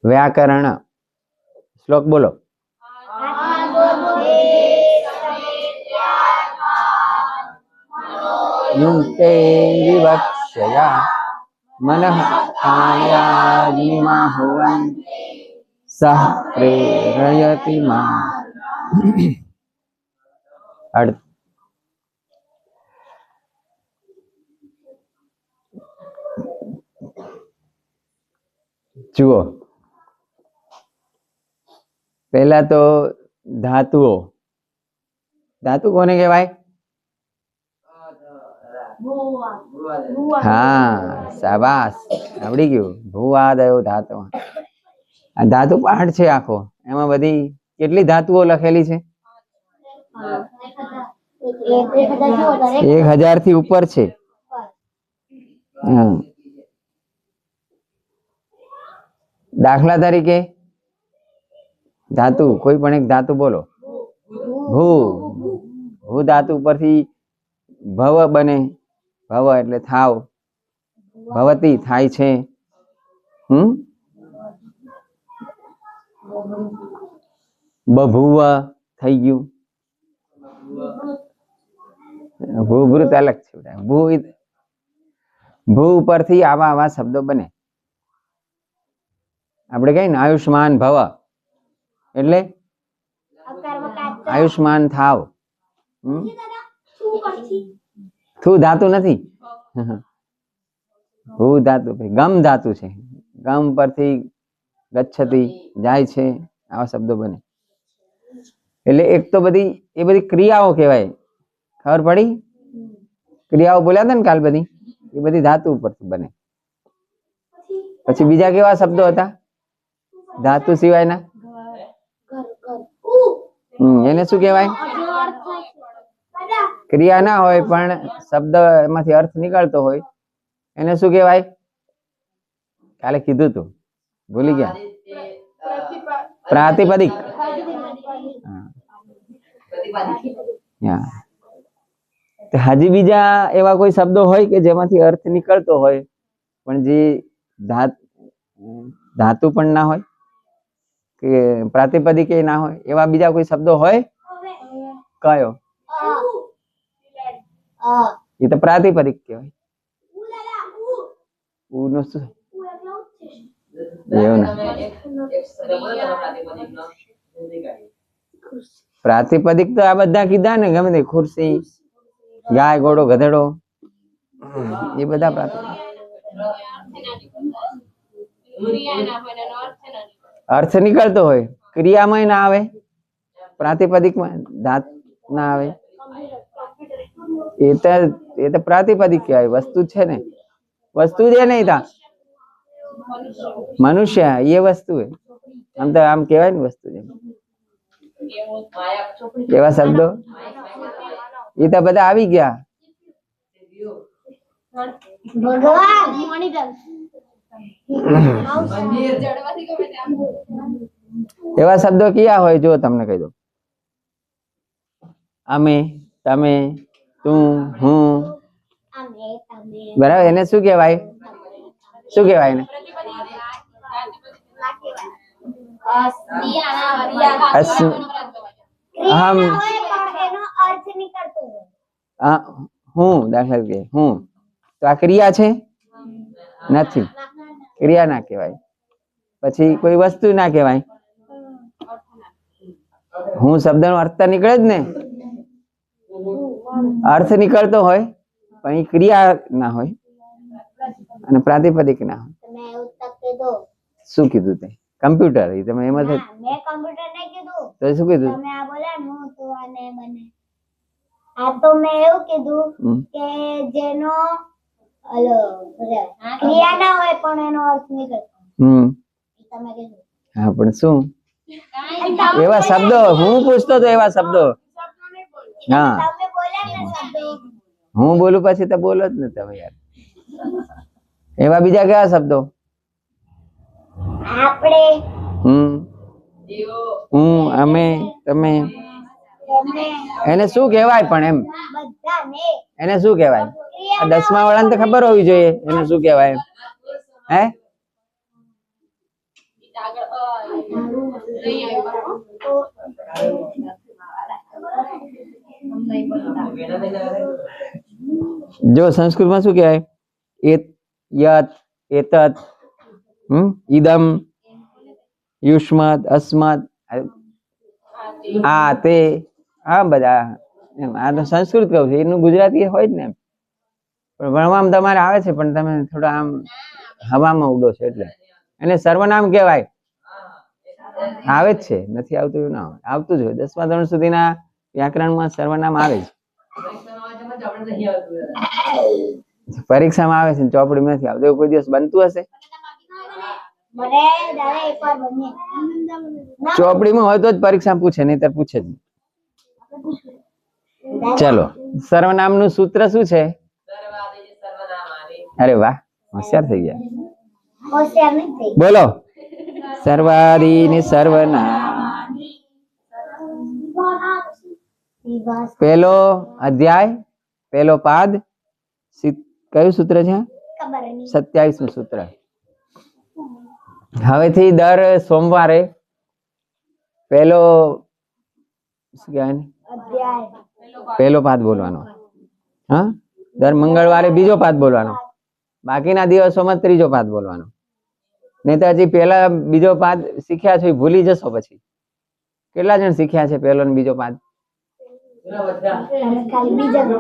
व्याकरण श्लोक बोलो। युक्ते विवक्षया मनः कायाग्निमाहुवन्ति सः प्रेरयति माम्। जुओ पहला तो धातुओ, धातु कोने कहेवाय? हाँ शाबाश आवड़ी गयुं। भूवादयो धातु। आ धातु पाठ छे आखो, एमां बधी કેટલી ધાતુઓ લખેલી છે? 1000 થી ઉપર છે। દાખલા તરીકે धातु कोई पण एक धातु बोलो। भू, भू धातु परथी भव बने। भव એટલે થાવ, ભવતી થાય છે। બભુવ થઈ ગયું। ભૂભૃત અલગ છે। ભૂ ભૂ ઉપરથી આવા આવા શબ્દો બને। આપણે કહીએ ને આયુષ્માન ભવ એટલે આયુષ્માન થાવ। થુ ધાતુ નથી। ભૂ ધાતુ ગમ ધાતુ છે। ગમ પરથી ગચ્છતિ જાય છે, આવા શબ્દો બને। એટલે એક તો બધી એ બધી ક્રિયાઓ કહેવાય। ખબર પડી? ક્રિયાઓ બોલ્યા હતા ને કાલ બધી, એ બધી ધાતુ ઉપરથી બને। પછી બીજા કેવા શબ્દો હતા ધાતુ સિવાયના? એને શું કહેવાય? ક્રિયા ના હોય પણ શબ્દ એમાંથી અર્થ નીકળતો હોય એને શું કહેવાય? કાલે કીધું તું, ભૂલી ગયા। પ્રાતિપદિક। હજી બીજા એવા કોઈ શબ્દો હોય કે જેમાંથી અર્થ નીકળતો હોય પણ જે ધાતુ પણ ના હોય કે પ્રાતિપદિક ના હોય, એવા બીજા કોઈ શબ્દો હોય? કયો? એ તો પ્રાતિપદિક કહેવાય। ઉનો શું? એવું ના, પ્રાતિપદિક તો આ બધા કીધા ને, ગમે તે ખુરશી, ગાય, ઘોડો, ગધેડો, એ બધા પ્રાતિપદિક। अर्थ निकलतो होय, क्रिया में ना आवे, प्रातिपदिक में धात ना आवे। ये तो प्रातिपदिक कहेवाय। वस्तु छे ने, वस्तु जे नहीं था मनुष्य, ये वस्तु है। हम तो आम कहेवाय ने वस्तु जे एवा शब्दो ये तो बधा आवी गया। एवा शब्दो क्या होय जो तमने कही दो। अमे, तमे, तू, हूँ, बराबर। एने शू कहेवाय? शू कहेवाय ने? हम हूँ दाखला तरीके हूँ तो आ क्रिया छे नहीं, क्रिया ना कहेवाय। पछी कोई वस्तु ना कहेवाय। हूँ शब्द नो अर्थ निकळे ज ने, अर्थ निकलतो होय पण ई क्रिया ना होय अने प्रातिपदिक ना होय। શું કીધું તે? કમ્પ્યુટર। એ તમે એમાં મે કમ્પ્યુટર નહીં કીધું તો શું કીધું? તમે આ બોલ્યા નું તો અને બને। આ તો મે એવું કીધું કે જેનો હલો ક્રિયા ના હોય પણ એનો અર્થ નીકળતો। તમે કીધું હા પણ શું એવા શબ્દો હું પૂછતો તો એવા શબ્દો હા તમે બોલ્યા ને શબ્દો હું બોલું પછી તો બોલો જ ને તમે યાર। એવા બીજા કયા શબ્દો? આપણે, હું, અમે, તમે, એને શું કહેવાય? પણ એમ એને શું કહેવાય? 10મા વાળાને તો ખબર હોવી જોઈએ એને શું કહેવાય। હે જો સંસ્કૃતમાં શું કહેવાય? એત, યત, એતત, ઈદમ, યુષ્મત, અસ્મત, આ તે, આ બધા એમ. આ તો સંસ્કૃત કહું છું, એનું ગુજરાતી હોય જ ને એમ. પણ ભણવામાં તમારે આવે છે, પણ તમે થોડા આમ હવામાં ઉડો છો એટલે એને સર્વનામ કહેવાય. આવે જ છે, નથી આવતું એવું ના હોય, આવતું જ હોય. 10મા ધોરણ સુધીના વ્યાકરણમાં સર્વનામ આવે જ. પરીક્ષામાં આવે છે, ચોપડીમાં નથી આવતું. એવું કોઈ દિવસ બનતું હશે? ચોપડીમાં હોય તો જ પરીક્ષા પૂછે, નહીં તો પૂછે જ નહીં. ચલો, સર્વનામનું સૂત્ર શું છે? અરે વાહ, હોશિયાર થઈ ગયા. બોલો, સર્વાદી ને સર્વનામ. પેલો અધ્યાય, પેલો પાદ, કયું સૂત્ર છે? 27મું સૂત્ર. હવેથી દર સોમવારે પેલો પેલો પાદ બોલવાનો. હા, દર મંગળવારે બીજો પાદ બોલવાનો. બાકીના દિવસોમાં ત્રીજો પાદ બોલવાનો. નહીં તો હજી પેલા બીજો પાદ શીખ્યા છો ભૂલી જશો પછી. કેટલા જણ શીખ્યા છે પેલો ને બીજો પાદ?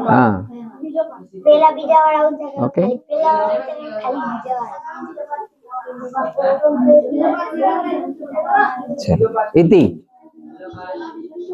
હા, ઓકે. ઇતિ